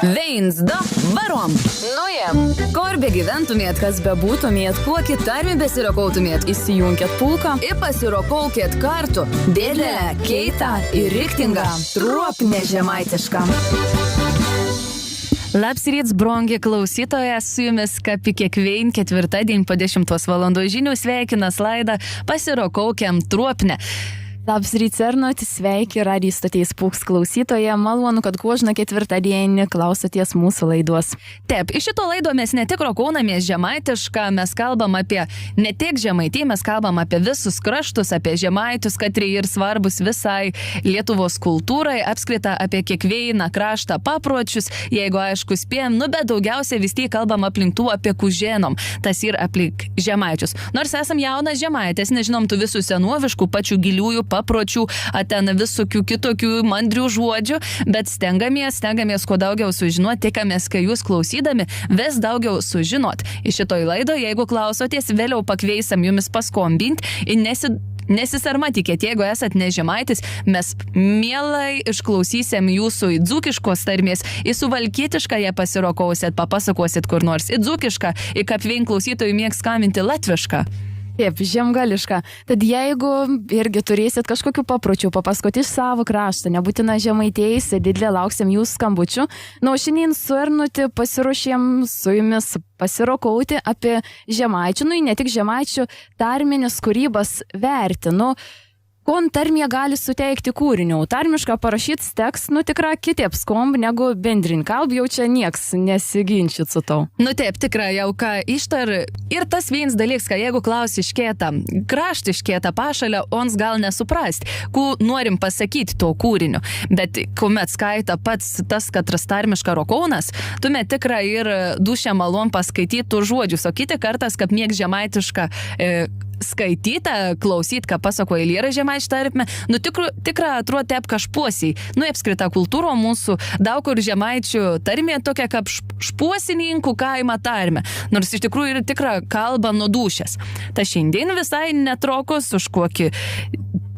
Veinsdo varom. Nuėjam. Kur be gyventumėt, kas be būtumėt, kokį tarmį besirokautumėt, įsijunkėt pulką ir pasirokaukėt kartu. Didelę, keitą ir riktingą, truopnę žemaitišką. Labs ryts, brongi klausytojas, su jumis kaip kiekvien ketvirtadienį po 10 valandų žinių sveikinas laidą Pasirokaukiam truopnę. Labs ryts, Arnoti, sveiki radijo stoties Pūks klausytoje. Malonu, kad kožną ketvirtadienį klausoties mūsų laidos. Taip, iš šito laido mes ne tik rokaunamės žemaitišką, mes kalbam apie ne tik žemaitį, mes kalbam apie visus kraštus, apie žemaitus, katrie ir svarbus visai Lietuvos kultūrai, apskritą apie kiekvieną kraštą papročius, jeigu aišku spėjom, bet daugiausiai vis tiek kalbam aplink tų apie kuženom, tas ir aplink žemaičius. Nors esam jaunas žemaitės, nežinom tų visų senoviškų, pačių giliųjų papročių, ten visokių kitokių mandrių žodžių, bet stengiamės kuo daugiau sužinoti, tikimės, kai jūs klausydami vis daugiau sužinot. Iš šitoj laido, jeigu klausoties, vėliau pakviesam jumis paskombinti ir nesisarmatykėt, jeigu esat nežemaitis, mes mielai išklausysim jūsų į dzūkiškos tarmės, į suvalkietišką ją pasirokausit, papasakosit kur nors į dzūkišką, į kaip vien klausytojų mėgs skambinti latvišką. Taip, žemgališka. Tad jeigu irgi turėsit kažkokių papročių, papasakoti iš savo krašto, nebūtina žemaitėjais, didelė lauksim jūsų skambučių. Na, o šiandien su Arnuti pasiruošėm su jumis pasirokauti apie žemaičių, ne tik žemaičių tarminės kūrybas vertinu. Kon tarmė gali suteikti kūrinių. Tarmišką parašyt teks, tikra kitaip skomb negu bendrin kalb, jau čia nieks nesiginčyt su tau. Taip, tikrai jau ką ištar. Ir tas vienas dalykas, kad jeigu klausi iškėtą, kraštiškėtą pašalę, ons gal nesuprast, ku norim pasakyti to kūriniu. Bet kuomet skaita pats tas katras tarmiška rokaunas, tuomet tikrai ir dušę malon paskaityti tų žodžius, o kiti kartas, kaip niek žemaitiška skaityta, klausyt, ką pasakoja eilėra žemaičių tarpme, tikra atrodo taip kažpuosiai. Apskrita kultūro mūsų, daug kur žemaičių tarmė tokia kaip špuosininkų kaimo tarmė, nors iš tikrųjų ir tikra kalba nuo dūšės. Ta šiandien visai netrukus už kokį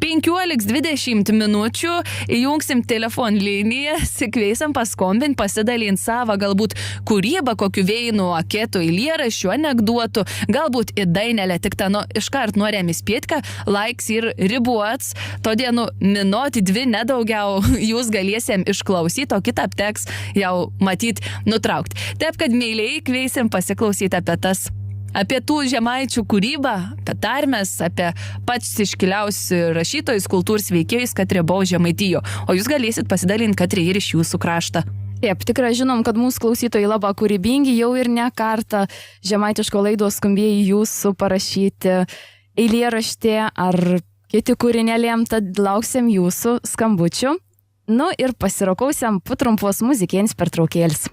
15-20 minučių įjungsim telefon liniją, sikveisim paskombint, pasidalint savo galbūt kūrybą, kokiu veinu, aketų, eilėraščių, anekdotų, galbūt į dainelę, tik iškart norėjom įspėti, kad laiks ir ribuots, todėl minutį dvi nedaugiau jūs galėsim išklausyti, o kitą teks jau matyt nutraukti. Taip, kad meiliai kveisim pasiklausyti apie tų žemaičių kūrybą, apie tarmes, apie pačius iškiliausių rašytojus, kultūros veikėjus, kad ribau žemaitijo. O jūs galėsit pasidalinti, kad ir iš jūsų kraštą. Taip, tikrai žinom, kad mūsų klausytojai labai kūrybingi, jau ir ne kartą žemaitiško laidos skambėjai jūsų parašyti eilėraštį ar kiti kūrinėlėm, tad lauksim jūsų skambučių. Ir pasirokausim po trumpos muzikėns pertraukėlis.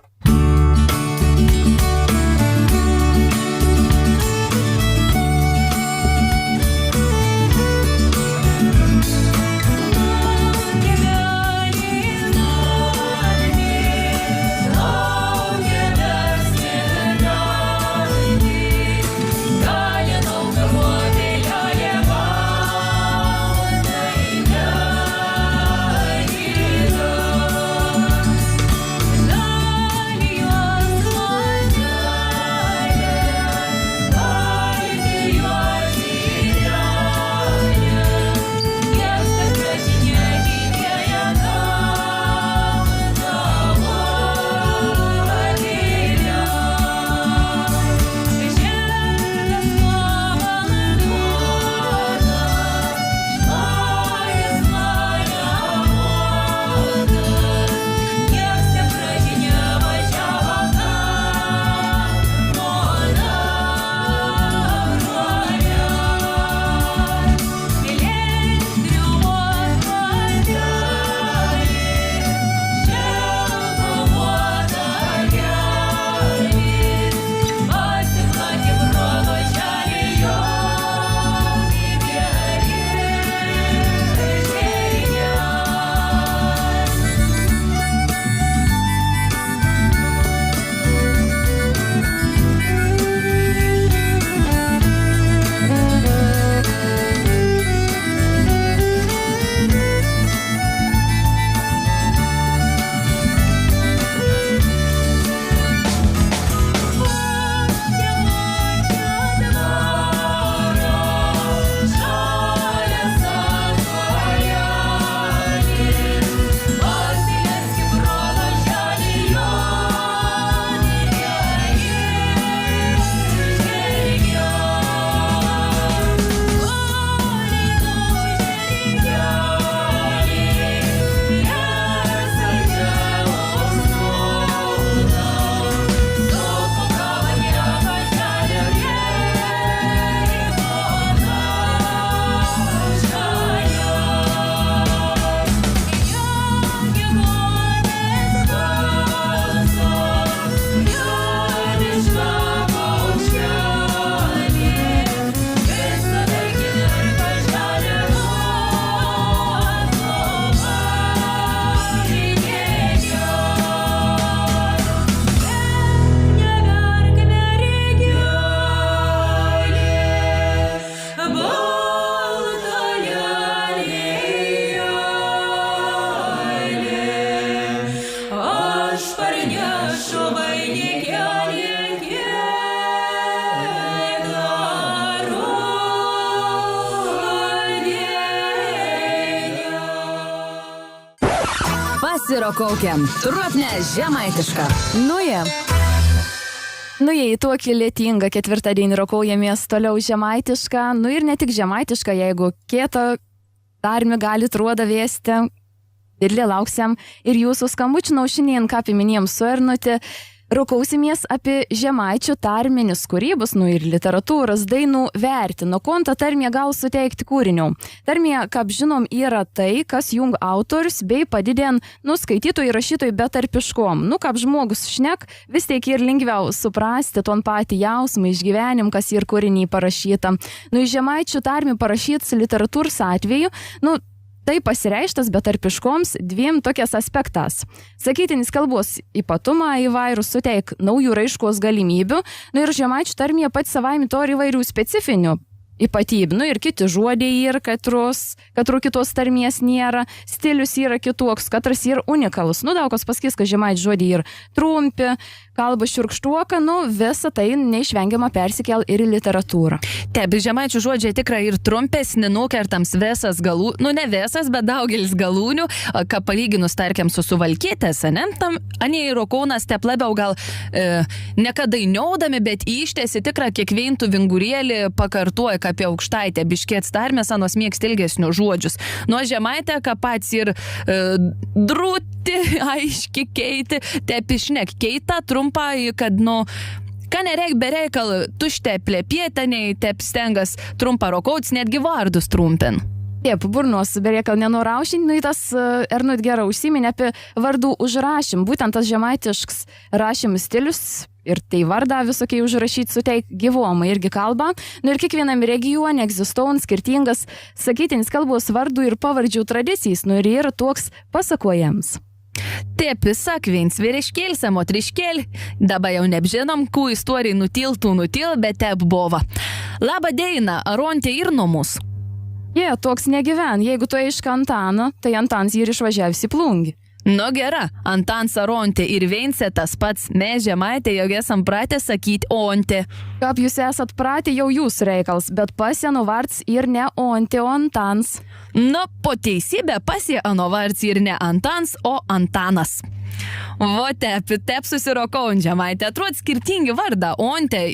aš parnešu vainikelį Pasirokaukiam. Trupne žemaitiška. Nuėję į tokį lietingą ketvirtadienį rokaujamės toliau žemaitišką, ir ne tik žemaitišką, jeigu kietą tarmį galit ruodą vėsti, ir lauksim ir jūsų skambučių naušinien, ką piminėjom suernuti, rokausimės apie žemaičių tarminis kūrybos, ir literatūros dainų vertino, konta tarmė gal suteikti kūrinių. Tarmė, kaip žinom, yra tai, kas jung autorius bei padidien, skaitytojų rašytojų betarpiškom. Kaip žmogus šnek, vis tiek ir lengviau suprasti ton patį jausmą išgyvenim, kas ir kūrinį parašyta. Žemaičių tarmė parašytas literatūros atveju, tai pasireištas betarpiškoms dviem tokias aspektas. Sakytinis kalbos ypatumą įvairūs suteik naujų raiškos galimybių, ir žemaičių tarmė pats savaime turi įvairių specifinių ypatybių, ir kiti žodžiai yra, katru kitos tarmės nėra, stilius yra kitoks, katras yra unikalus. Daugos pasakys, kad žemaičių žodžiai yra trumpi, kalba šiurkštuoka, visą tai neišvengiama persikel ir į literatūrą. Taip, žemaičių žodžiai tikrai ir trumpesni, nukertams visas galų, ne visas, bet daugelis galūnių, ką palyginus, tarkim, su suvalkytės, tam aniai rokaunas tep labiau gal nekadainiaudami, bet ištėsi tikrą kiekvientų vingurėlį pakartuoja, apie aukštaitę, biškėts tarmės, anos mėgst ilgesnių žodžius. Nuo žemaitę, ką pats ir drūti, aiški keiti, tepišnek keita, trumpa, kad, ką nereik bereikal, tušte plėpietaniai, tep stengas trumpa rokauts, netgi vardus trumpin. Taip, burnos bereikal nenuraušinti, tas Ernut gerą užsiminė apie vardų užrašym, būtent tas žemaitišks rašym stilius, ir tai vardą visokiai užrašyti suteik gyvomą irgi kalbą. Ir kiekvienam regione egzistuojant skirtingas sakytinis kalbos vardų ir pavardžių tradicijas, ir yra toks pasakojams. Taip, sakvins, vyriškėlis, motriškėlį, dabar jau neapžinom, kų istorijai nutil, bet tep bova. Labą dieną, Arontė ir numus. Toks negyven, jeigu tu iš Antano, tai Antans ir išvažiavsi plungi. Gera, Antans Arontė ir Veinsė tas pats, mes žemaitė jau esam pratę sakyti Ontė. Kaip jūs esat pratę, jau jūs reikals, bet pasienų vards ir ne Ontė, o Antans. Po teisybę pasie anovards ir ne Antans, o Antanas. Tep susirokau žemaitė, atrodo skirtingi vardą. Ontė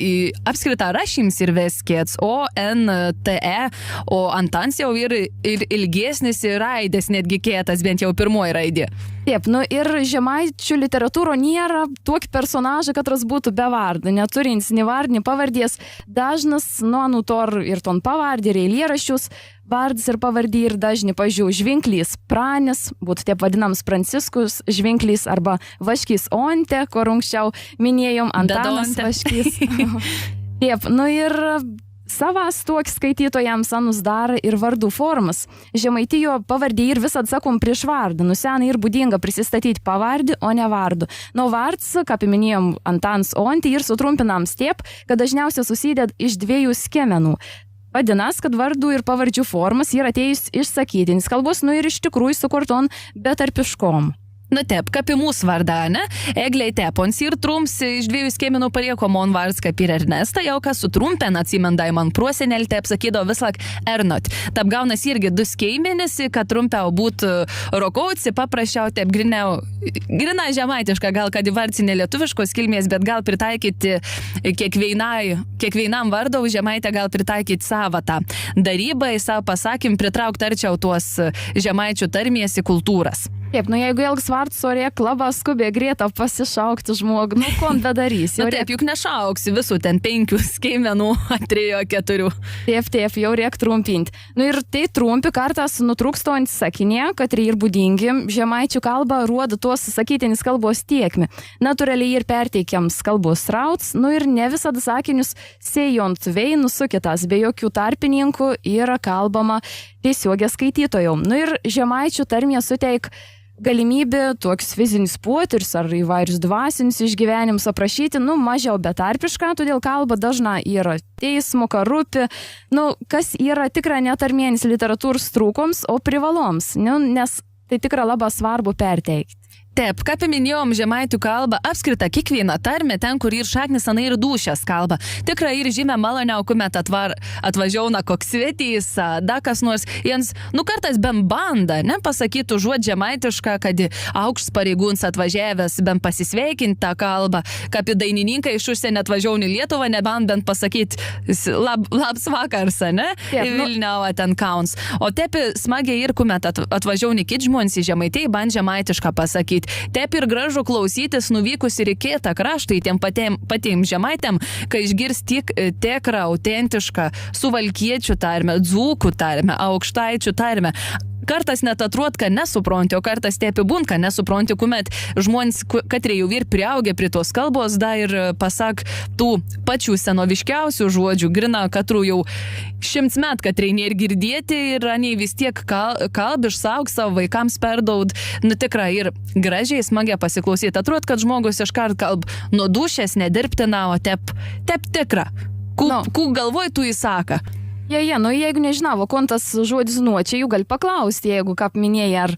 apskritą rašims ir veskėts, O-N-T-E, o Antans jau ir ilgesnis ir raidės, netgi kėtas, bent jau pirmoji raidė. Taip, ir žemaičių literatūro nėra tokį personažą, katras būtų be vardą, neturins nei vardį, nei pavardės. Dažnas, nutor ir ton pavardį, ir eilėraščius, vardas ir pavardį ir dažni, pažiūrėjau, Žvinklys Pranis, būtų taip vadinams Franciskus Žvinklys arba Vaškys Ontė, kur anksčiau minėjom, Antanas Vaškys. Taip, ir savas toks skaitytojams anus daro ir vardų formas. Žemaitijo pavardį ir visad sakom prieš vardą. Senai ir būdinga prisistatyti pavardį, o ne vardu. Vards, kaip minėjom, Antans Ontė ir sutrumpinam taip, kad dažniausiai susideda iš dviejų skiemenų. Vadinas, kad vardų ir pavardžių formas yra atėjus iš sakytinis kalbos, ir iš tikrųjų sukurton betarpiškom. Taip, kaip į mūsų vardą, ne? Egliai tepons ir trums iš dviejų skėminų palieko mon vards kaip ir Ernesta, jau kas sutrumpен atsimendai man prosenelį, taip sakydavo vislak Ernot. Taip gaunas irgi du skėmenis, kad trumpiau būtų rokauci, paprasčiau taip grina žemaitiška, gal kad į vardsinė lietuviškos kilmės, bet gal pritaikyti kiekvienam vardau žemaitę gal pritaikyti savo tą darybą, savo pasakym, pritraukti arčiau tuos žemaičių tarmės į kultūras. Taip, jeigu Elgs vards orė klabą skubė greta pasišaukti žmogų, kon bedarys. Taip, juk nešauksi visų ten 5 skeimenų, 3-4. Taip, jau reik trumpinti. Ir tai trumpi kartas nutrūkstojant sakinė, kad ir būdingi žemaičių kalba ruoda tuos sakytinis kalbos tiekmi. Natūraliai ir perteikiams kalbos rauts, ir ne visada sakinius sėjont veinų su kitas, be jokių tarpininkų yra kalbama tiesiogiai skaitytojų. Ir žemaičių tarmė suteik galimybė toks fizinis potyris ar įvairius dvasinius išgyvenimus aprašyti, mažiau betarpišką, todėl kalba dažna yra teismo, karupi, kas yra tikra netarmėnis literatūros trūkoms, o privaloms, nes tai tikra labai svarbu perteikti. Taip, kaip minėjom, žemaitų kalba apskrita kiekviena tarmė ten, kur ir šaknis anai ir dūšės kalba. Tikrai ir žymė maloniau, kuomet atvažiauna koks svetys, da kas nors, jiems, kartais bent banda, ne, pasakytų žuot žemaitišką, kad aukštas pareigūns atvažiavęs, bent pasisveikinti tą kalbą, kaip dainininkai iš užsienio atvažiauni į Lietuvą, nebent pasakyti labs vakars, ne, į Vilniavą ten kauns. O tepi smagiai ir kuomet atvažiauni kit žmonės į žemaitį, band žemaitišką pasakyti. Taip ir gražu klausytis nuvykus ir į kitą kraštą, į tiem patiem žemaitėm, kai išgirs tik tikrą, autentišką suvalkiečių tarmę, dzūkų tarmę, aukštaičių tarmę. Kartas net atrod, kad nesupranti, o kartas tepi būn, kad nesupranti, kuomet žmonės, kad jau ir priaugę prie tos kalbos, da ir pasak tų pačių senoviškiausių žodžių, grina, katrų jau 100 metų, kad reini ir girdėti, ir aniai vis tiek kalb išsaug savo vaikams perdaud, tikrai ir gražiai, smagiai pasiklausyti. Atrod, kad žmogus iškart kalb nuo dušės nedirbtina, o tep tikra. Kų galvoj tu įsaka. Jeigu nežinavo, kontas žodis nuočiai, jų gali paklausti, jeigu, kaip minėjai, ar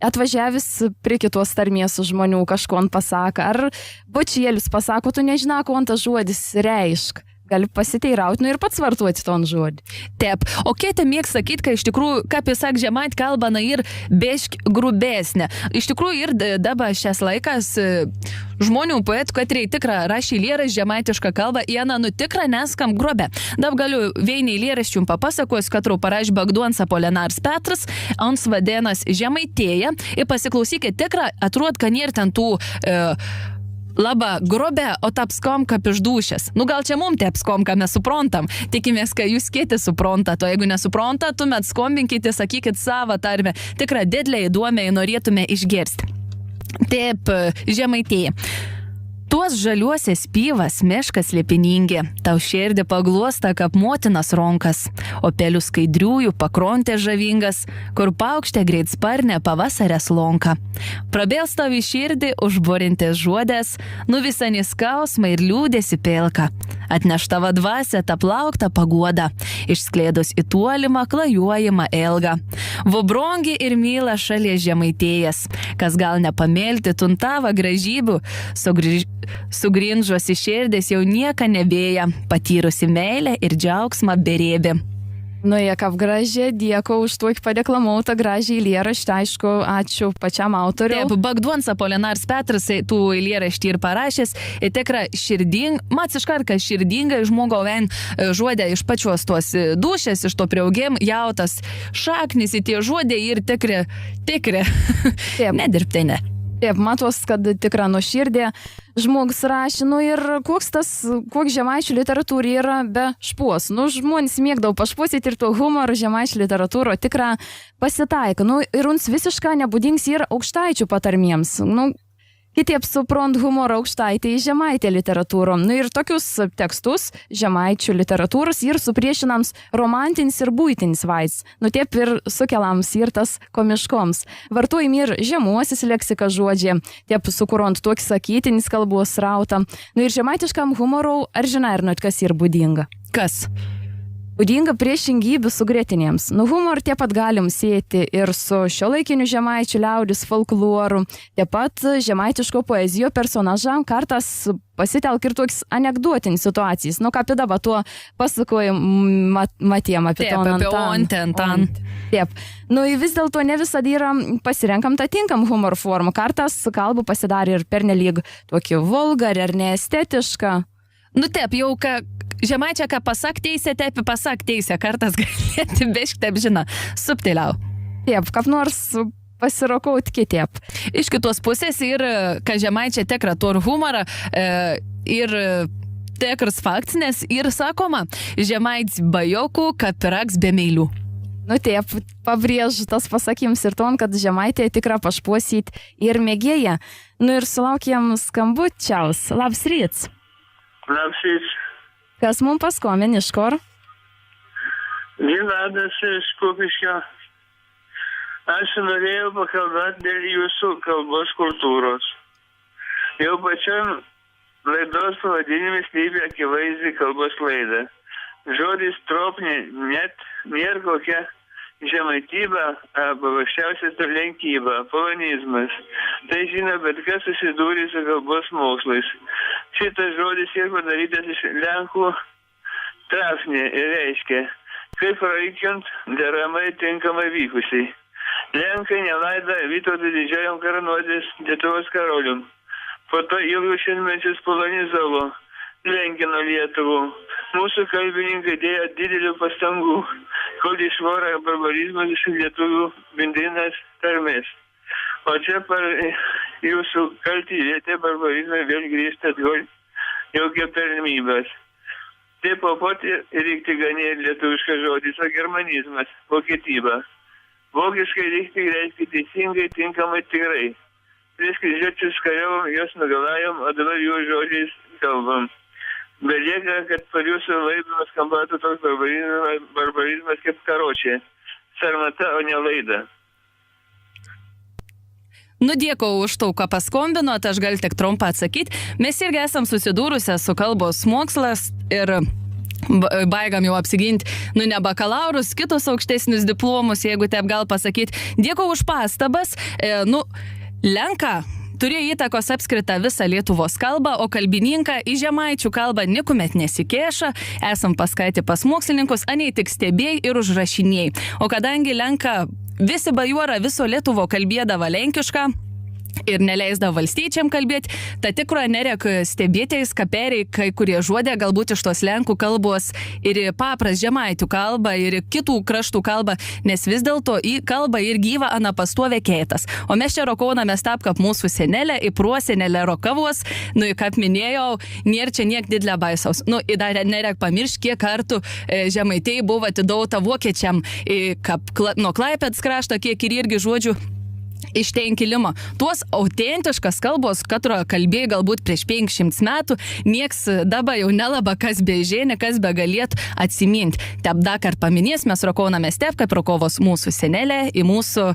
atvažiavęs prie kitos tarmės žmonių kažkon pasaka, ar bočėlius pasako, tu nežinau, kontas žodis reišk. Gali pasiteirauti, ir pats vartuoti ton žodį. Taip, o kietė mėgs sakyti, kad iš tikrųjų, kaip jis sak, žemait kalba, ir bešk grubesnė. Iš tikrųjų, ir dabar šias laikas žmonių poetų, kad tikra rašy eilėraštį žemaitišką kalbą, jie tikra neskam grubę. Dabar galiu vieni eilėraščių papasakosiu, kad parašė Bagduans Apolinaras Petras, ans vadienas žemaitėja, ir pasiklausykit tikrą, atrod, kad nėra ten tų laba grobė, o tapskom kaip iš dūšės. Gal čia mum tepskom, ką mes suprantam. Tikimės, kad jūs kiti suprantat, o jeigu nesuprantat, tuomet skambinkite, sakykit savo tarmę. Tikra didelė įdomiai norėtume išgirsti. Taip, žemaitėja. Tuos žaliuosias pyvas meškas liepiningi, tau širdį pagluosta kaip motinas ronkas, o pelių skaidriųjų pakrontė žavingas, kur paukštė greit sparnė pavasarės lonka. Prabėls tau į širdį užborintis žuodės, nuvisanis skausmą ir liūdėsi pelka. Atneštava dvasia tą plauktą paguodą, išskleidus į tolimą klajuojimą ilgą. Vobrongi ir myla šalia žemaitėjas, kas gal nepamėlti tuntava gražybių, sugrindžuosi širdės jau nieka nebėja, patyrusi meilę ir džiaugsmą berėbi. Kaip gražiai, dėkau už tokį padeklamuotą gražiai eilėraštį, aišku, ačiū pačiam autoriui. Taip, Bagduans Apolinaras Petras tų eilėraštį ir parašęs, ir tikra masiškar, kad širdingai žmogau vien žodė iš pačios tos dušės, iš to prieaugėm, jautas šaknis į tie žodė ir tikri, nedirbtinė. Taip, matos, kad tikra nuoširdė žmogus rašė, ir koks žemaičių literatūra yra be špos. Žmonės mėgdavo pašposyti ir to humoro žemaičių literatūro tikra pasitaiko. Ir uns visiškai nebūdings ir aukštaičių patarmėms. Kitaip suprant humorą aukštaitį į žemaitę literatūrą. Ir tokius tekstus žemaičių literatūros ir supriešinams romantinis ir būtinis vaids. Taip ir sukelams ir tas komiškoms. Vartojami ir žemuosis leksika žodžiai, taip sukurant tokį sakytinis kalbos rautą. Ir žemaitiškam humorau, ar žinai, kas ir būdinga? Kas? Būdinga priešingybė sugretinėms. Humor taip pat galim sieti ir su šiuolaikiniu žemaičių liaudis folkloru, taip pat žemaitiško poezijo personažam kartas pasitelk ir toks anekdotinis situacijas. Kaip dabar tuo pasakoju matėm apie Antan. Taip. Vis dėlto ne visada yra pasirenkam tą tinkam humor formą. Kartas kalbų pasidarė ir pernelyg tokį vulgarį ar neestetišką. Taip, jau žemaičia, ką pasak teisė, taip pasak teisė, kartas galėti bešk, taip žina, subtiliau. Taip, kaip nors pasirokauti kitaip. Iš kitos pusės ir, kad žemaičia tikra tur humorą ir tikras fakts, nes ir sakoma, žemaits bajokų, kad piraks be meilių. Taip, pabrėžiu tas pasakyms ir ton, kad žemaitė tikra pašpuosyt ir mėgėja. Ir sulaukėm skambučiaus. Labs ryts. Labs ryts. Kas mums paskambino, iš kur? Vladas iš Kupiškio. Aš norėjau pakalbėti dėl jūsų kalbos kultūros. Jau pačiam laidos pavadinimis slypi akivaizdžiai kalbos laida. Žodis tropnė net nėra kokia žemaityba arba paprasčiausiai lenkyba, polonizmas. Tai žino, bet kas susidūrė su kalbos mokslais. Šitas žodis yra padarytas iš lenkų trafnė ir reiškia, kaip raikiant deramai tinkamai vykusiai. Lenkai nelaida Vytautui Didžiajam karūnuotis Lietuvos karalium. Po to ilgus šimtmečius polonizavo, lenkino Lietuvą. Mūsų kalbininkai dėjo didelių pastangų, kol išvaro barbarizmas iš lietuvių bendrinės tarmės. O čia per jūsų kaltį vietė barbarizmai vėl grįžta atgal jau kaip tarnybės. Taip pat reikti ganė lietuviškas žodis, o germanizmas, vokietyba. Vokiškai reikti reiškia teisingai, tinkamai, tikrai. Prieš kryžiuočius kariavom, jos nugalajom, o dabar jų žodžiais kalbam. Belieka, kad per jūsų laidą skambatų toks barbarizmas kaip karočiai. Sarmata, o ne laida. Nu, dėkau už to, ką paskombinot, aš gal tik trumpą atsakyti. Mes irgi esam susidūrusią su kalbos mokslas ir baigam jau apsiginti, nu, ne bakalaurus, kitus aukštesnius diplomus, jeigu taip gal pasakyti. Dėkau už pastabas. Lenka turėjo įtakos apskritą visą Lietuvos kalbą, o kalbininką į žemaičių kalbą nikuomet nesikėša, esam paskaitę pas mokslininkus, anei tik stebėjai ir užrašinėjai. O kadangi Lenka visi bajorai viso Lietuvo kalbėdavo lenkišką ir neleisdavo valstiečiam kalbėti, ta tikro nerek stebėtėjais kaperiai, kai kurie žodė galbūt iš tos lenkų kalbos ir papras žemaitų kalbą ir kitų kraštų kalbą, nes vis dėlto į kalbą ir gyvą anapastovė keitas. O mes čia rokaunamės taip, kaip mūsų senelė į prosenelę rokavos, nu, kaip minėjau, nėra čia niek didelė baisaus. Nu, į dar nerek pamiršti, kiek kartų žemaitėjai buvo atidauta vokiečiam, nuo Klaipėdos krašto, kiek ir irgi žodžių iš ten kilimo. Tuos autentiškas kalbos, katro kalbėjai galbūt prieš 500 metų, nieks dabar jau nelaba kas bežėnė, kas be galėt atsiminti. Taip dakar paminės, mes rokaunamės taip, kaip rokovos mūsų senelė, į mūsų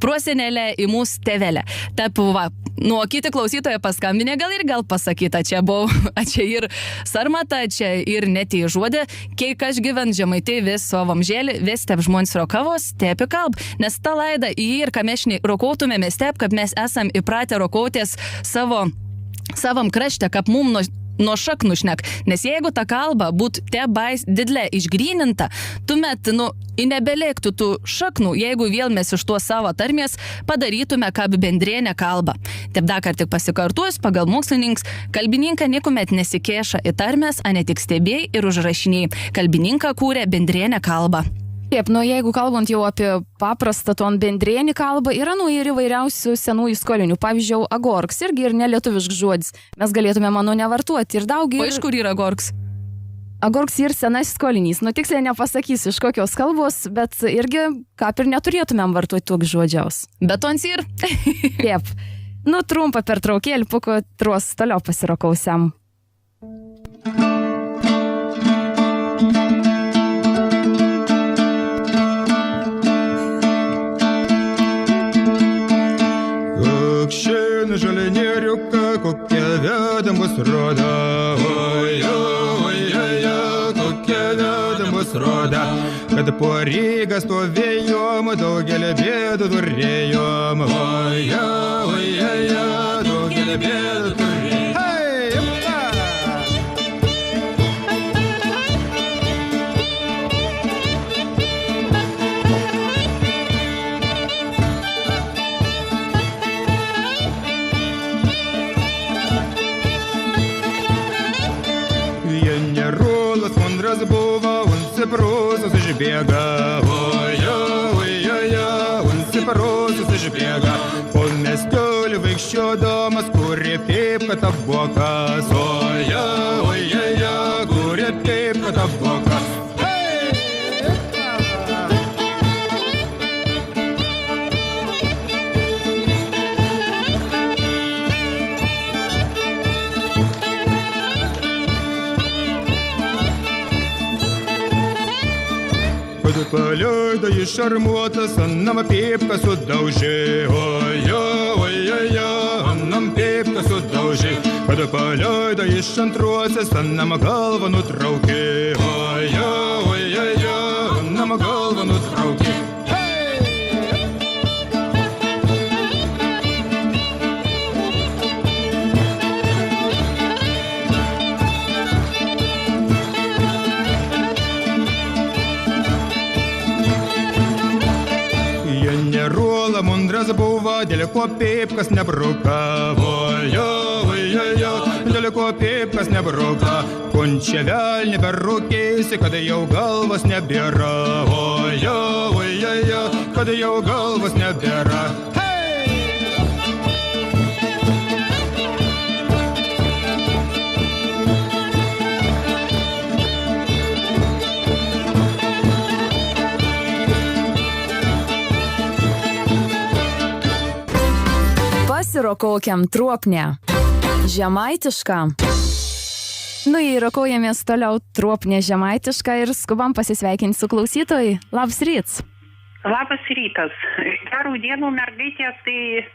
prosenelė, į mūsų tevelę. Taip, va, nu, kiti klausytojai paskambinė, gal pasakyta, čia buvo, čia ir sarmata, čia ir netį žodė, kiek aš gyvent žemaitai vis savom žėlį, vis taip žmonės rokavos, taip kalb, nes ta laida ir ką mes rokautumėmės taip, kad mes esam įpratę rokautis savam krašte, kaip mum nuo šaknų šnek, nes jeigu ta kalba būtų tebais didlė išgryninta, tuomet, nu, į nebelėktų tų šaknų, jeigu vėl mes iš tuos savo tarmės padarytume kaip bendrinę kalbą. Taip dakar tik pasikartuos, pagal mokslininks, kalbininką niekuomet nesikėša į tarmės, a ne tik stebėjai ir užrašiniai. Kalbininką kūrė bendrinę kalbą. Taip, nu jeigu kalbant jau apie paprastą ton bendrinį kalbą, yra nu ir įvairiausių senųjų skolinių. Pavyzdžiui, agorks irgi ir nelietuviškas žodis. Mes galėtume, manau, nevartuoti ir daug. O iš kur yra agorks? Agorks ir senas skolinys. Nu tiksliai nepasakysiu iš kokios kalbos, bet irgi kaip ir neturėtumėm vartoti tokius žodžiaus. Betons ir? Taip. Nu trumpą pertraukėlį, po ko toliau pasirokausiam. Šiandien žalinėriuką, kokia vedamus roda. Kokia vedamus roda. Kad po Rygą stovėjom, daugelį bėdų turėjom. Daugelį bėdų turėjom. Generolas Kondras buvo, Siprūsus išbėga. Siprūsus išbėga. Po miestelį vaikščiodamas, kurie kaip kad apvokas. Kurie kaip kad apvokas. Paleido išarmuotas, anam pipką sudaužė. Anam pipką sudaužė. Kad paleido iš antruosias, anam galvą nutraukė. Anam galvą nutraukė. žmonės buvo, dėl ko pipkas nebruka. Dėl ko pipkas nebruka. Kunčia vėl neberūkėsi, kada jau galvas nebėra. Kada jau galvas nebėra. Pasirokaukiam truopnę. Žemaitišką. Nu, įrokaujamės toliau truopnė žemaitišką ir skubam pasisveikinti su klausytojai. Labas ryts. Labas rytas. Gerų dienų mergaitės, tai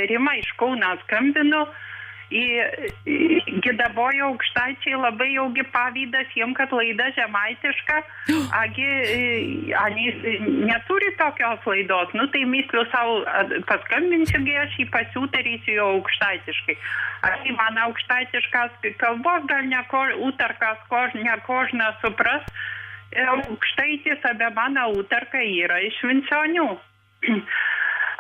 Rima iš Kauno skambinu. Gidabojo aukštaičiai labai jaugi pavydas jiem, kad laida žemaitiška. Ani neturi tokios laidos. Nu, tai mysliu savo paskambinsiu, aš jį pasiūtarysiu jau aukštaitiškai. Aš į mano aukštaitiškas kalbos gal utarkas ne kožna supras. Aukštaitis apie mano utarką yra iš Vincionių.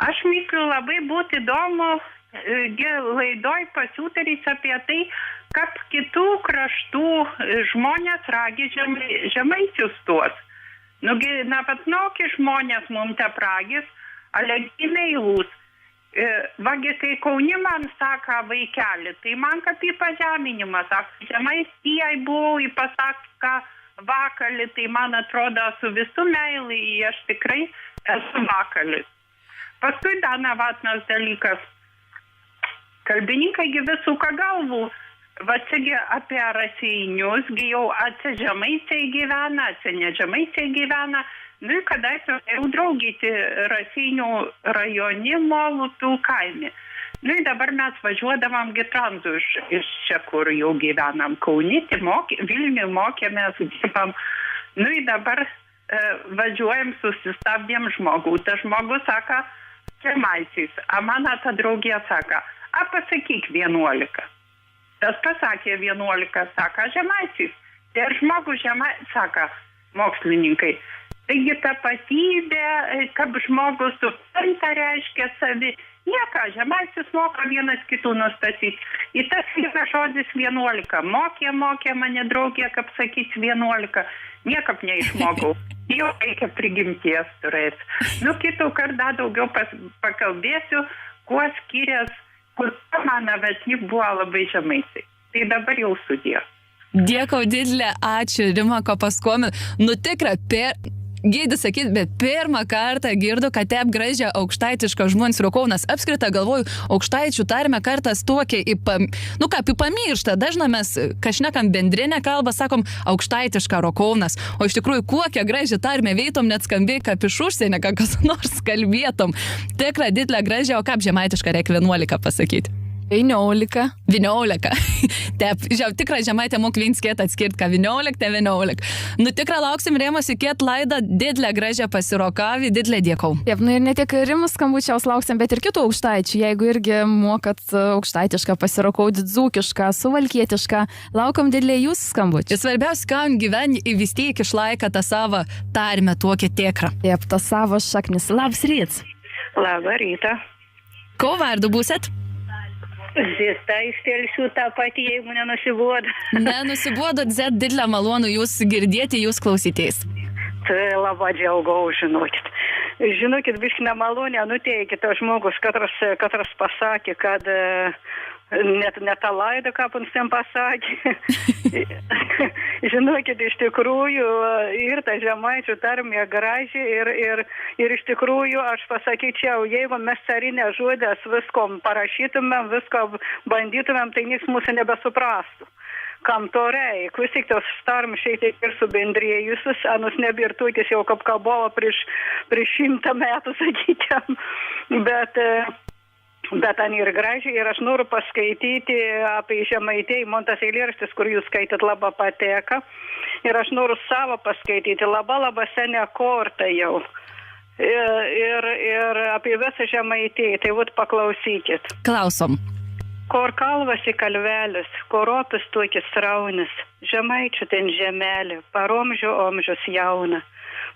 Aš mysliu labai būtų įdomu laidoj pasiūtarys apie tai, kaip kitų kraštų žmonės ragi žemaisius tuos. Nugi, navatnoki žmonės mums te pragis, ale gimeilus. Vagi, kai Kauni man saka vaikelį, tai man kaip į pažeminimą, sako, žemaistijai buvau į pasaką vakalį, tai man atrodo su visų meilį, aš tikrai esu vakalis. Paskui dar navatnas dalykas. Kalbininkai visuka galvų, vatsigi apie raseinius, jau žemaisiai gyvena, ne žemaisiai gyvena, nu ir kadaise jau draugyti Raseinių rajone Molutų kaime. Nu ir dabar mes važiuodavom tranzu iš čia, kur jau gyvenam Kaunyti, Vilniui mokėmės, dirbam. Nu ir dabar važiuojam, susistabdėm žmogų. Tas žmogus saka, žemaisiais, a mano ta draugė saka, pasakyk 11. Tas pasakė 11, saka žemaisiais. Ir žmogus saka mokslininkai. Taigi tapatybė, kaip žmogus supranta, reiškia savi. Nieka, žemaisis moka vienas kitų nustatyti. Į tas yra žodis 11. Mokė mane draugė, kaip sakyti 11. Niekap neišmokau. Jau reikia prigimties turėti. Nu, kitų kartą daugiau pakalbėsiu, kuo skirias. Kur mano vetni buvo labai žemaisiai. Tai dabar jau sudėjo. Dėkau didelė, ačiū, Rima, ko paskomi. Nu tikra, gėdi sakyti, bet pirmą kartą girdu, kad taip gražią aukštaitišką žmonės Rokaunas. Apskritą galvoju, aukštaičių tarme kartas tokia, pamiršta. Dažnai mes kažnekam bendrinę kalbą sakom aukštaitišką Rokaunas. O iš tikrųjų, kokią gražią tarmę veitom, net skambėjo, kaip iš užsienio, kad kas nors kalbėtum. Tikra didelė gražią, o kaip žemaitišką reikia 11 pasakyti? 19. Taip, tikrai žemaitė mok vienskėt atskirti, ką 11. Nu tikrai lauksim Rėmas įkėt laidą, didelę gražią pasirokavį, didelę dėkau. Taip, nu ir ne tik Rimus skambučiaus lauksim, bet ir kitų aukštaičių. Jeigu irgi mokat aukštaitišką pasirokauti, dzūkišką, suvalkietišką, laukom didelę jūsų skambučių. Ir svarbiausia, ką gyveni į vis tiek išlaiką tą savo tarmę tokią tikrą. Taip, tą savo šaknis. Labas ryts. Labą rytą. Ko vardu būsit? Zista ištelsiu tą patį, jeigu nenusibodo. Nenusibodo, Zet, didelę malonų jūs girdėti, jūs klausytės. Tai labai džiaugau, žinokit. Žinokit, biškį nemalonę nuteikit, o žmogus, katras pasakė, kad net tą laidą, ką pans ten pasakė. Žinokit, iš tikrųjų, ir ta žemaičių tarmė graži ir iš tikrųjų, aš pasakyčiau, jeigu mes carinę žodės viskom parašytumėm, visko bandytumėm, tai niks mūsų nebesuprastų. Kam to reikia? Vis tik tos tarm šiek tiek ir subendrėjusius, anus nebirtuotis jau kaip kalbavo prieš 100 metų, sakykime. Bet an ir gražiai, ir aš noriu paskaityti apie žemaitėjį, man tas eilėraštis, kur jūs skaitat, labai pateka. Ir aš noriu savo paskaityti, labai senę kortą jau. Ir apie visą žemaitėjį, tai vat paklausykit. Klausom. Kur kalvasi kalvelis, kur opis tuokis raunis, žemaičių ten žemelė, paromžių omžius jauna.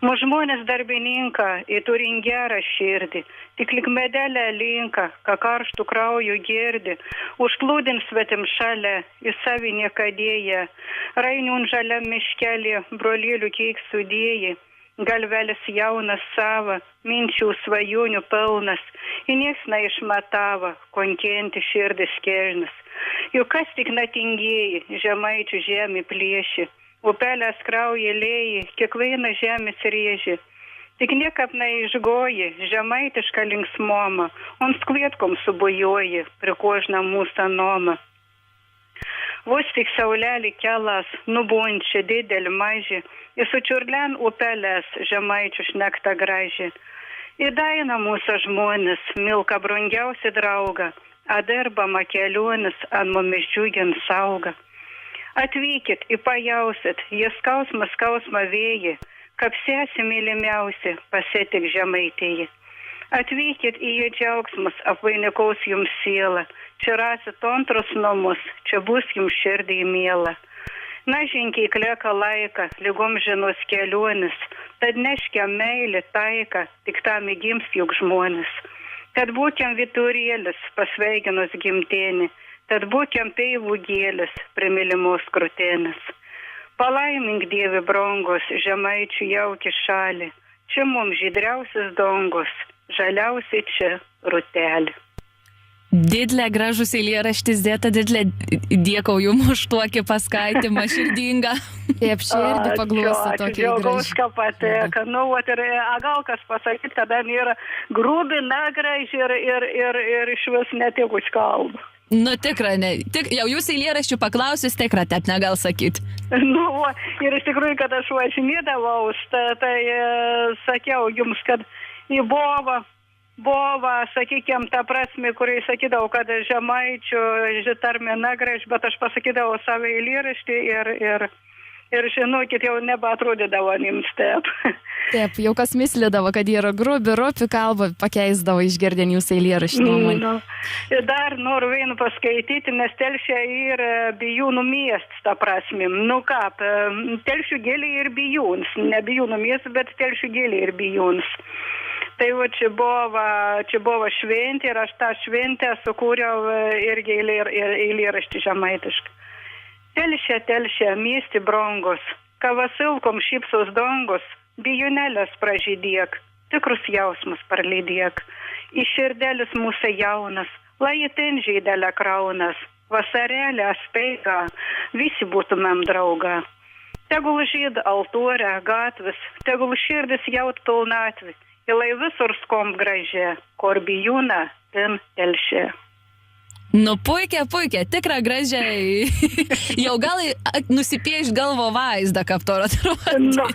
Mūsų žmonės darbininką, į turin gerą širdį, tik lik medelę linką, ką karštų kraujų girdi, užplūdin svetim šalia, į savį niekadėję, rainiun žaliam miškelį, brolėlių keik sudėjai. Galvelis jaunas sava, minčių svajonių pilnas, į nieks neišmatava, konkenti širdis kežnas. Juk kas tik natingėjai, žemaičių žemė plėši, upelės krauja lėjai, kiekvieną žemės rėži. Tik niekap neišgoji, žemaitišką linksmomą, on skvietkom subujoji, prikožna mūsų nomą. Vos tik saulelį kelas, nubunčia didelį mažį, į sučiurlen upelės žemaičių šnekta graži. Į dainą mūsų žmonės, milka brangiausi drauga, aderbama kelionis, ant mumis džiugint sauga. Atvykit, įpajausit, jie skausmą vėjį, kapsėsi mylimiausi, pasėtik žemaitėji. Atvykit į jų džiaugsmus, apvainikaus jums sielą, čia rasit antrus namus, čia bus jums širdį miela. Na, žinkiai kleka laiką, lygom žinos kelionis, tad neškiam meilį taiką, tik tam įgims juk žmonės. Tad būkiam viturėlis, pasveikinus gimtėnį, tad būkiam peivų gėlis, prie mylimos krūtėnės. Palaimink Dievi brangos, žemaičių jauki šalį, čia mums žydriausias dangos, žaliausiai čia rutelį. Didelė gražus eilėraštis dėta, didelė dėkau jums už tokį paskaitimą širdingą. Taip, širdį paglūsta tokį gražį. Džiaugauską pateka. Nu, ir gal kas pasakyt, tada nėra grubi, negraži ir iš vis netikus kalba. Nu, tikra, ne. Jau jūs eilėraščių paklausis, tikra, taip negal sakyti. Nu, ir iš tikrųjų, kad aš važinėdavau, tai sakiau jums, kad į Bova, sakykime, ta prasme, kuriai sakydavau, kad žemaičių žitarmė negraž, bet aš pasakydavau savo eilėraštį ir žinokit, jau nebeatrodydavo jums taip. Taip, jau kas myslydavo, kad yra grubi, ropi kalbą, pakeisdavo išgirdien jūsų eilėraštį nuomonę. Ir dar noriu vieną paskaityti, nes Telšė yra Bijūnų miestas, ta prasme. Nu ką, Telšių gėlė ir Bijūns, ne Bijūnų miestas, bet Telšių gėlė ir Bijūns. Tai va, čia buvo šventė ir aš tą šventę sukūriau irgi eilėraštį žemaitišką. Telšė, miesti brangos, kavasilkom šypsos dangos, bijūnelės pražydėk, tikrus jausmus parlydėk. Į širdelis mūsų jaunas, lai ten žydelė kraunas, vasarelė speiga, visi būtumėm drauga. Tegul žyd altorę, gatvis, tegul širdis jaut pilnatvį. Ilai visur skomb gražė, kur bijūna, ten Telšė. Nu, puikia, tikra gražiai. Jau gal nusipiešt galvo vaizdą, kaip to atrodo. Nu.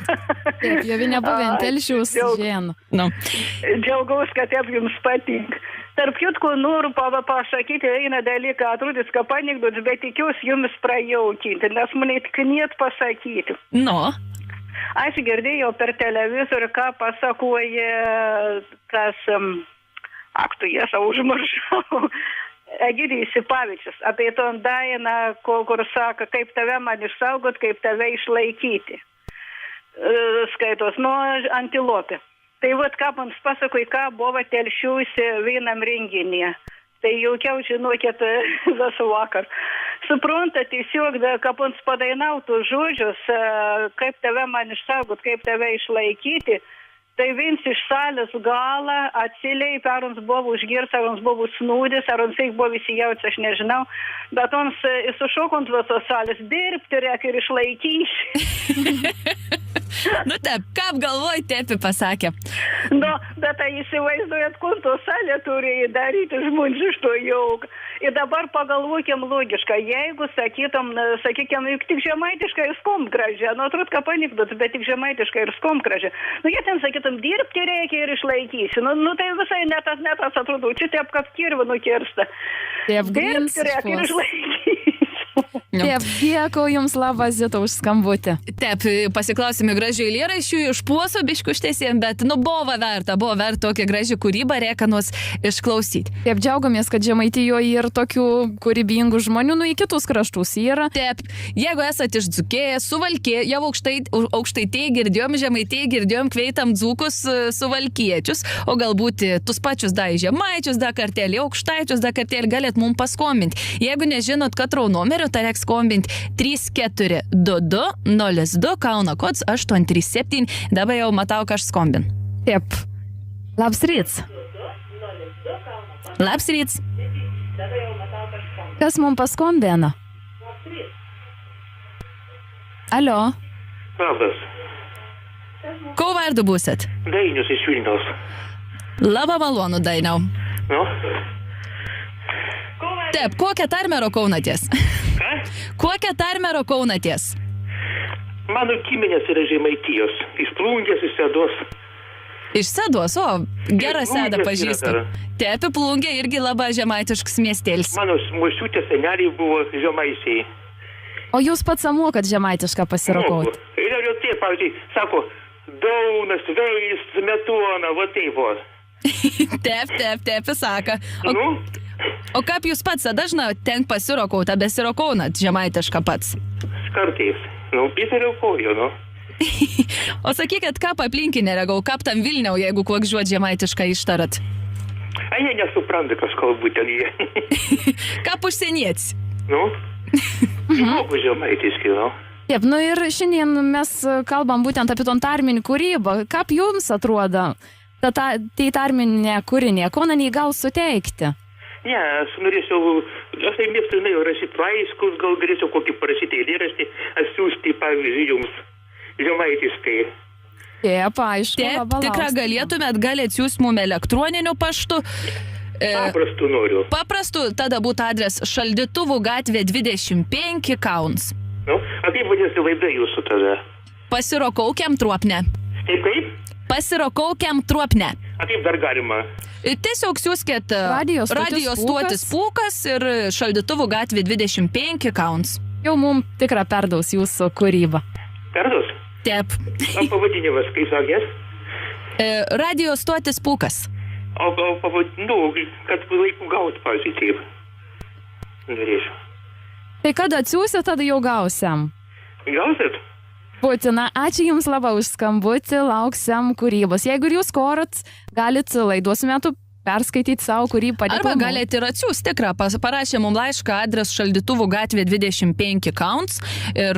Taip, jau nebuvę Telšiaus žėnų. Nu. Džiaugaus, kad taip jums patink. Tarp kitko, noriu pasakyti vieną dalyką, atrodys, kad panikdots, bet tikiuosi jums prajaukinti, nes mane tkniet pasakyti. Nu. Aš girdėjau per televizorių, ką pasakoja tas aktujas, užmaršau, Egidijus Sipavičius, apie to dainą, kur sako, kaip tave man išsaugot, kaip tave išlaikyti. Skaitos, nu, antilopė. Tai vat, ką man pasakoja, ką buvo Telšiuose vienam renginėje. Tai jaukiau žinokit visą vakar. Supranta, tiesiog, kad mums padainautų žodžius, kaip tave man išsaugot, kaip tave išlaikyti, tai viens iš salės galą atsiliai, ar mums buvo užgirs, ar mums buvo snūdis, ar mums buvo visi jauts, aš nežinau, bet mums sušokant visos salės, dirbti reikia ir išlaikyti. Nu taip, kaip galvoj, tepi pasakė. Nu, bet tai įsivaizduojat, kur to salė turėjo daryti žmonės iš to jauk. Ir dabar pagalvokim logišką, jeigu sakykim, juk tik žemaitiškai ir skomb gražia, nu atrodo, kad panikdots, bet tik žemaitiškai ir skomb gražia. Nu, jie ten sakytum, dirbti reikia ir išlaikysi. Nu tai visai netas atrodo, čia taip, kad kirvį nukirsta. Taip, dirbti reikia ir išlaikysi. Taip, dėkui Jums labai, Zita, už skambutį. Taip, pasiklausime gražių eilėraščių, iš puoso biškų ištiesėm, bet buvo verta tokią gražią kūrybą Rėkanos išklausyti. Taip, džiaugiamės, kad Žemaitijoje ir tokių kūrybingų žmonių, į kitus kraštus yra. Taip, jeigu esate iš Dzūkijos, Suvalkė, jau aukštaitėj girdėjom, Žemaitėj girdėjom, kveitam dzūkus suvalkiečius, o galbūt tus pačius da žemaičius, da kartelį, aukštaičius, da kartelį galėt mums paskombinti. Jeigu nežinot katro numerio, tai reiks skombinti 342202 Kauno kods 837. Dabar jau matau, ką aš skombin. Taip. Labs ryts. Labs ryts. Kas mums paskombina? Alio. Labas. Ko vardu būsit? Dainius iš Vilniaus. Labą malonu, Dainiau. Nu? Taip, kokią tarmero kaunaties? Ką? Kokią tarmero kaunaties? Mano giminės yra Žemaitijos. Iš Plungės, iš Sedos. Iš Sedos, o, gerą Sedą Plungės pažįstu. yra dar. Taip, Plungė irgi labai žemaitiškas miestėlis. Mano močiutė seneliai buvo žemaisiai. O jūs pats mokat žemaitišką pasirokauti? Ir jau taip, pavyzdžiui, sako, daunas, veis, smetona, va taip va. Taip, saka. Nu? O kaip jūs pats dažnai ten pasirokauta, besirokaunat žemaitišką pats? Kartais. Nu, pisiraukoju, nu. O sakykit, ką aplinkinė regau, kaip tam Vilniau, jeigu kuokžuot žemaitišką ištarat? A jie nesupranta kažko būtent jie. Kaip užsienietis? Nu? Moku žemaitiškai, nu. Taip, ir šiandien mes kalbam būtent apie ton tarminį kūrybą. Kaip jums atrodo, tai tarminė kūrinė, ko gal suteikti? Ne, aš norėčiau, aš tai mėgstu rašyti laiškus, gal galėčiau kokį parašyti eilėraštį, atsiųsti, pavyzdžiui, jums žemaitiškai. Taip, aišku, Taip, tikrai galėtumėt, galėt siųsti mum elektroniniu paštu. Paprastu noriu. Paprastu, tada būtų adres Šaldytuvų gatvė 25 Kaunas. Nu, a kaip vadinasi laida jūsų tada? Pasirokaukiam truopne. Kaip? Pasirokaukiam truopne. A kaip dar galima? Tiesiog siūskit Radio stotis Pūkas ir Šaldytuvų gatvė 25 Kaunas. Jau mums tikrai perdaus jūsų kūrybą. Perdaus? Taip. O pavadinimas, kaip sakės? Radio stotis Pūkas. O kad laikų gaut, pavyzdžiui, taip. Norėčiau. Tai kada atsiųsit, tada jau gausiam. Gausit? Būtina, ačiū Jums labai už skambutį, lauksiam kūrybos. Jeigu ir Jūs korot, galit laidos metu perskaityti savo kūrybą. Arba galite ir atsiųsti tikrą, parašė mums laišką adres Šaldytuvų gatvė 25 Kaunas ir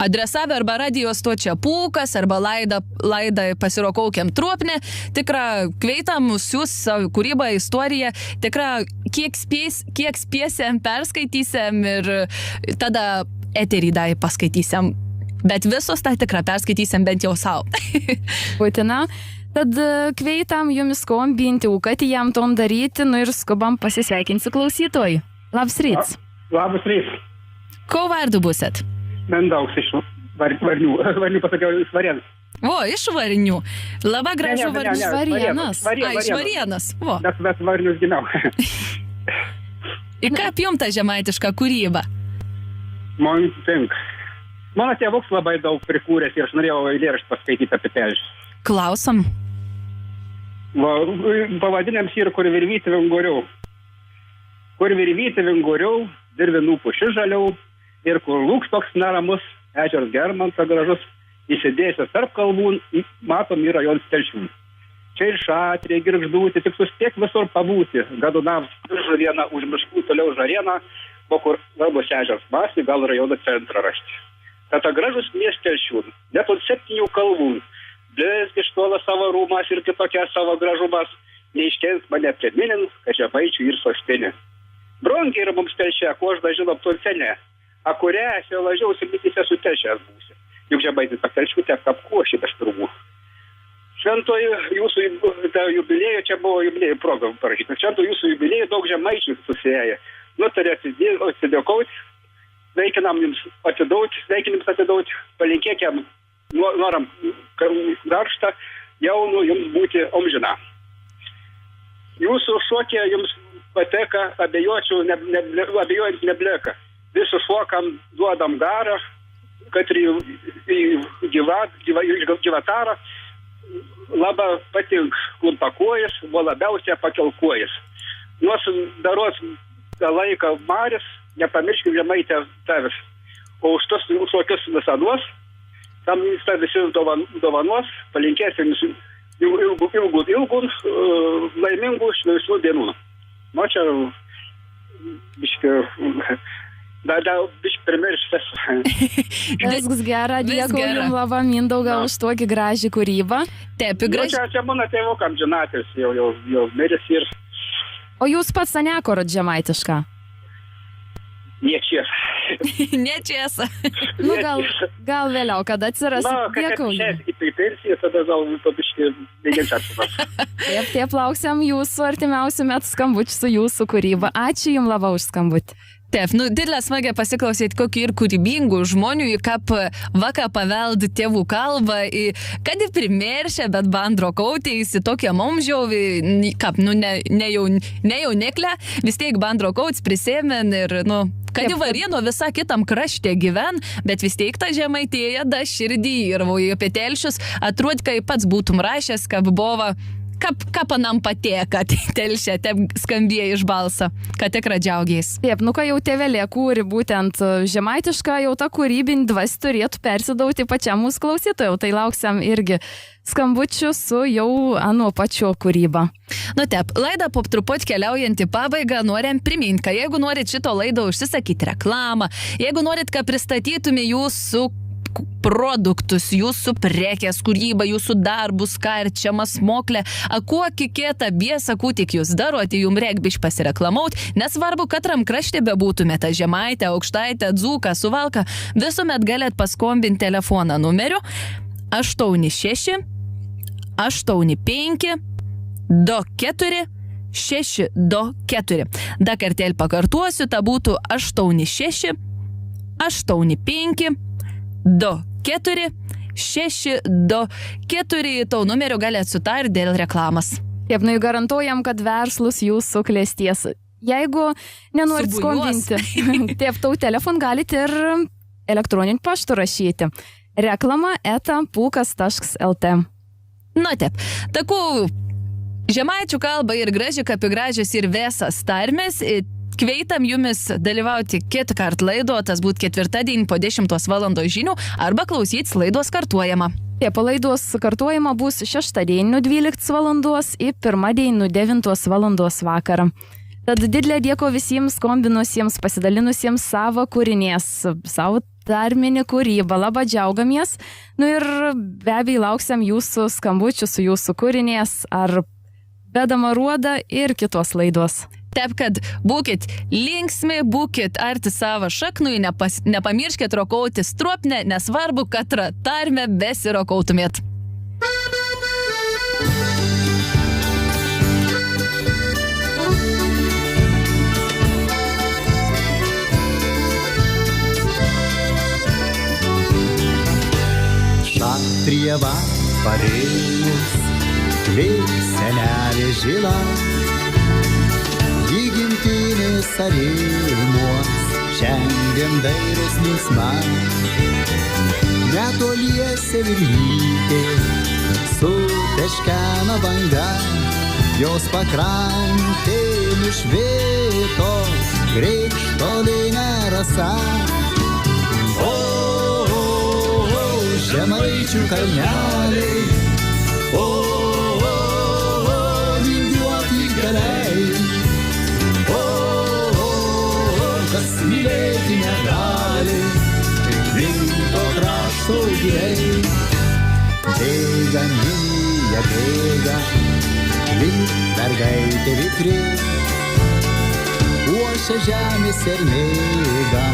adresavę arba radio stočia Pūkas, arba laida pasirokaukiam truopne. Tikra kveitam, siūs savo kūrybą, istoriją. Tikra, kiek spėsim, perskaitysim ir tada eterį dar paskaitysim. Bet visos tą tikrą perskaitysim bent jau savo. Būtina. Tad kveitam Jumis skombinti, kad jam tom daryti, ir skubam pasisveikinti klausytojui. Labs ryts. Labas ryts. Ko vardu būsit? Mendauks iš Varnių. Varnių pasakiau, iš Varėnos. O, iš Varnių. Labai gražu Varnių. Varėnas. Iš Varėnos. Mes Varnius gimiau. Ir kaip jums ta žemaitiška kūryba? Man tinka. Mano tėvuks labai daug prikūręs ir aš norėjau eilėraštį paskaityti apie telšius. Klausom. Pavadinėms ir kur virvyti vinguriau. Kur virvyti vinguriau, dirvinų pušių žaliau ir kur lūks toks neramus, ežeras Germanto gražus, įsidėsęs tarp kalbų, matom yra Jonas Telšių. Čia ir šatrė, girgždūti, tik suspėk visur pabūti, gadunams biržų vieną už miškų toliau žarieną, po kur galbos ežeras masį, gal rajono centrą rašti. Tata gražus miestelšių, net ant 7 kalvų, blizgi štuola savo rūmas ir kitokia savo gražumas, neiškens mane priminin, kad žemaičių ir sostinė. Brongiai yra mums telšė, ko aš dažinom to senė, a kurią aš jau lažiausi mityse su telšės būsi. Juk žemaitis telšių tiek apkošį aš turbūt. Šventoji jūsų jubilėjų, čia buvo jubilėjų proga parašyta, šventoji jūsų jubilėjų daug žemaičių susieja. Nutarė atsidėkauti. Sveikinam jums atidauti, palinkėkiam noram karštą, jaunų jums būti amžiną. Jūsų šokė jums pateka, abejojant neblieka. visi šokam, duodam garą, kad ir į gyvatarą labai patink, kur pakojas, buvo labiausiai pakelkojas. Nors daros laiką Maris, nepamirškim Žemaitę tavęs. O už tokius visados, tam visi dovanos, palinkėsim ilgų, laimingų šviesių dienų. Nu, čia biškai primirštas. Viskas gera, dėkui jums labai Mindauga už tokį gražią kūrybą. Taip, Čia mano tėvukam žinatis, jau miręs ir... O jūs pats nekorot žemaitišką? Nečias. Netiesa. Nu, gal vėliau, kada atsiras. Dėkui. Į pensiją, tada gal pabiškai mėginčias. Taip, lauksiam jūsų artimiausių metų skambučių su jūsų kūryba. Ačiū jums labai už skambutį. Taip, didelę smagę pasiklausyti kokių ir kūrybingų žmonių, kaip vaka paveld tėvų kalbą, kad ir primiršę, bet bandro kautėjus į tokią momžiovį, kaip, ne jauneklę, vis tiek bandro kautis prisėmen ir, kad į Varėno visą kitam krašte gyven, bet vis tiek ta Žemaitija da širdį ir apie telšius atrod, kai pats būtum rašęs, kaip buvo, kaip panam patėka, telšia, taip skambėjo iš balso, kad tikra džiaugiais. Taip, kai jau tėvelė kūri būtent žemaitišką, jau ta kūrybinė dvasia turėtų persidauti pačiam mūsų klausytojų, tai lauksiam irgi skambučių su jau anu pačio kūryba. Taip, laida po truputį keliaujant į pabaigą, norim priminti, kad jeigu norit šito laido užsisakyti reklamą, jeigu norit, kad pristatytume jūsų produktus, jūsų prekės, kūrybą, jūsų darbus, karčiamą, smoklę, kokį kietą biesą, tik jūs darote, jums reikbiš pasireklamuot, nesvarbu, katram krašte bebūtumėte Žemaitę, Aukštaitę, Dzūką, Suvalką, visuomet galėt paskombinti telefoną numeriu 86 85 24 624. Dar kartelį pakartuosiu, ta būtų 86 85 24 624, tau numeriu galėt sutarti dėl reklamas. Taip, garantuojam, kad verslus jūsų klėsties. Jeigu nenorit skambinti, taip, tau telefon galite ir elektroniniu paštu rašyti. reklama@pūkas.lt. Taip, takų žemaičių kalba ir graži, kaip gražios ir visas tarmės. Kveitam jumis dalyvauti kitą kartą laido, tas būt ketvirtadienį po 10 valandos žinių, arba klausytis laidos kartuojama. Taip, laidos kartuojama bus šeštadienį 12 valandos ir pirmadienį 9 valandos vakarą. Tad didelė dėko visiems kombinusiems, pasidalinusiems savo kūrinės, savo tarminį kūrybą, labai džiaugiamės. Ir be abejo lauksiam jūsų skambučių su jūsų kūrinės ar Bedama ruoda ir kitos laidos. Taip, kad būkit linksmi, būkit arti savo šaknui, nepamirškit rokauti struopnę, nesvarbu, katrą tarmę besirokautumėt. Šatrieva parėjus, lyg senelė žila, gimtinės arėmuos, šiandien dairos linksma. Netoliese virlytė, su teškena banga, jos pakrantė nušvietos, krikštolinė rasa. O, žemaičių kalneliai, o, vingiuoti keliai, kas mylėti negali, gimto krašto giliai. Bėga, mylja, bėga, link mergaitė vikri, puošia žemės ir mėga,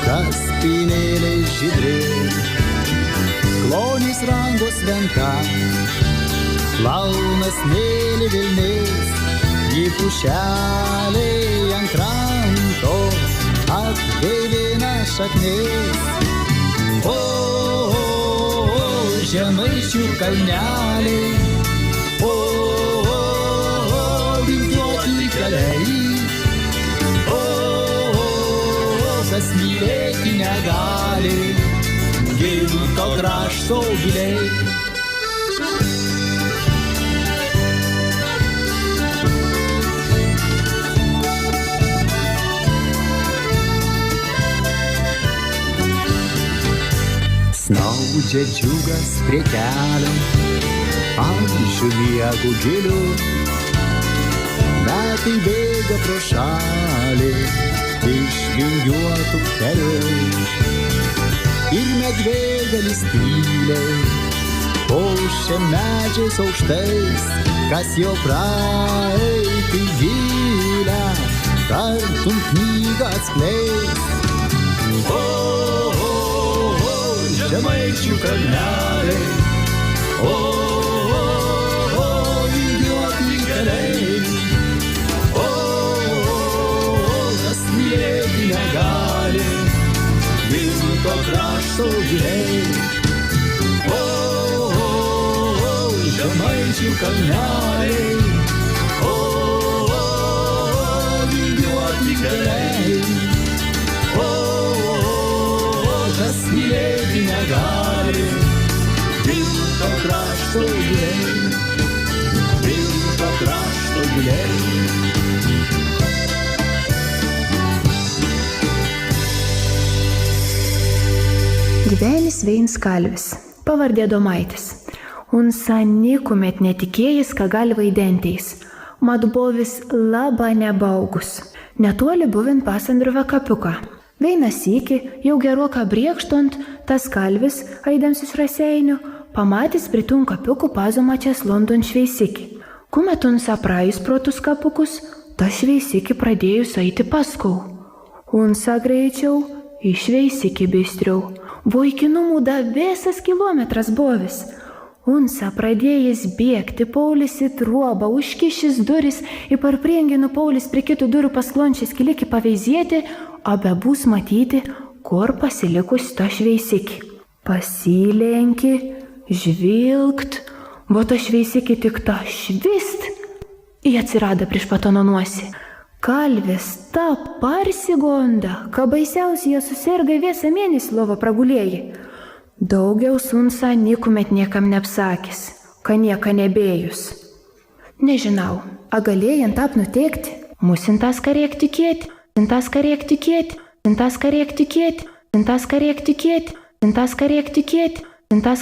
kas spynėliai žydri. Klonys rangos venka, plaunas mėly vilnės, į pušeliai ant kranto atgaivina šaknis. O, žemaičių kalneliai, o, vingiuoti keliai, o, kas mylėti negali gimto krašto giliai. Snaudžia džiugas prie kelio, amžių miegu giliu, metai bėga pro šalį, išvingiuotų kelių. Ir medvėdelis tyliai, ošia medžiais aukštais, kas jo praeitį gilę, tartum knygą atskleis. Žemaičių kalneliai, vingiuoti keliai, kas mylėti negali gimto krašto giliai. Žemaičių kalneliai, vingiuoti keliai, kas mylėti negali gimto krašto giliai, gimto krašto giliai. Gyvenis Veins kalvis, pavardė Domaitis. Unsa nikumet netikėjęs, ką gali vaidenteis. Mat bovis laba nebaugus. Netoli buvint pasandriva kapiuką. Veinas iki, jau geroką briekštant, tas kalvis, aidams iš Raseinių, pamatys pritun kapiukų pazomačias London šveisikį. Kumetun saprajus protus kapukus, ta šveisikį pradėjus eiti paskau. Unsa greičiau, iš šveisikį bistriau. Vaikinumų da visas kilometras bovis. Unsa pradėjęs bėgti, Paulis į truobą, užkišis duris, į parprienginų Paulis prie kitų durų pasklončiais kilikį paveizėti, o bebūs matyti, kur pasilikus to šveisikį. Pasilenki, žvilgt, bo to šveisikį tik to švist, į atsirado prieš patononuosi. Kalvis ta parsigonda, ka baisiausiai jie susirga visą mėnesį lovo pragulėjai. Daugiau Unsa nikumet niekam neapsakys, ka nieka nebėjus. Nežinau, a galėjant tap nuteikti, mūsintas karėk tikėti, sintas karėk tikėti, sintas karėk tikėti, sintas karėk tikėti, sintas karėk tikėti, sintas